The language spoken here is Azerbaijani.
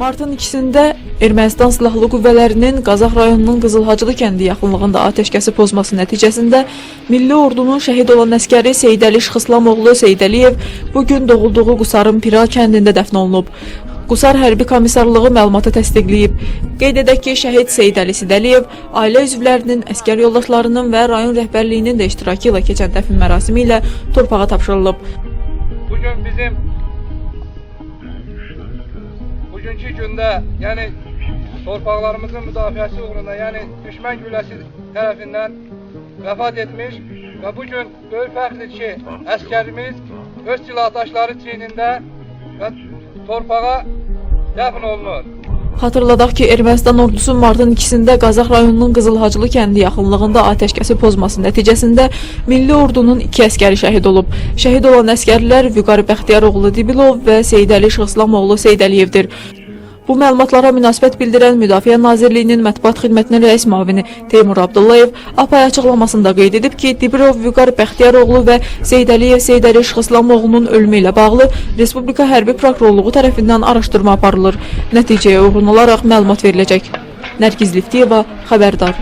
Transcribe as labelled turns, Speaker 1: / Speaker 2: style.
Speaker 1: Martın 2-də Ermənistan Silahlı Qüvvələrinin Qazax rayonunun Qızılhacılı kəndi yaxınlığında atəşkəsi pozması nəticəsində Milli Ordunun şəhid olan əskəri Seydəli Şıxıslamoğlu Seydəliyev bugün doğulduğu Qusarın Pira kəndində dəfn olunub. Qusar Hərbi Komissarlığı məlumatı təsdiqləyib. Qeyd edək ki, şəhid Seydəli Sidəliyev ailə üzvlərinin, əskər yoldaşlarının və rayon rəhbərliyinin də iştirakı ilə keçən dəfn mərasimi ilə torpağa tapşırılıb.
Speaker 2: Bugünkü gündə, yəni torpaqlarımızın müdafiəsi uğrunda, yəni düşmən gülləsi tərəfindən vəfat etmiş və bugün böyük fəxrdir ki, əskərimiz öz silahdaşları çiynində və torpağa dəfn olunur.
Speaker 1: Xatırladaq ki, Ermənistan ordusu Martın 2-də Qazax rayonunun Qızılhacılı kəndi yaxınlığında atəşkəsi pozması nəticəsində Milli Ordunun 2 əskəri şəhid olub. Şəhid olan əskərlər Vüqar Bəxtiyaroğlu Dibilov və Seydəli Şıxıslamoğlu Seydəliyevdir. Bu məlumatlara münasibət bildirən Müdafiə Nazirliyinin Mətbuat Xidmətinin rəis müavini Teymur Abdullayev APAY açıqlamasında qeyd edib ki, Dibilov Vüqar Bəxtiyaroğlu və Seydəliyev Seydəli Şıxıslamoğlunun ölümü ilə bağlı Respublika Hərbi Prokurorluğu tərəfindən araşdırma aparılır. Nəticəyə uyğun olaraq məlumat veriləcək. Nərgiz Liftiyeva, Xəbərdar.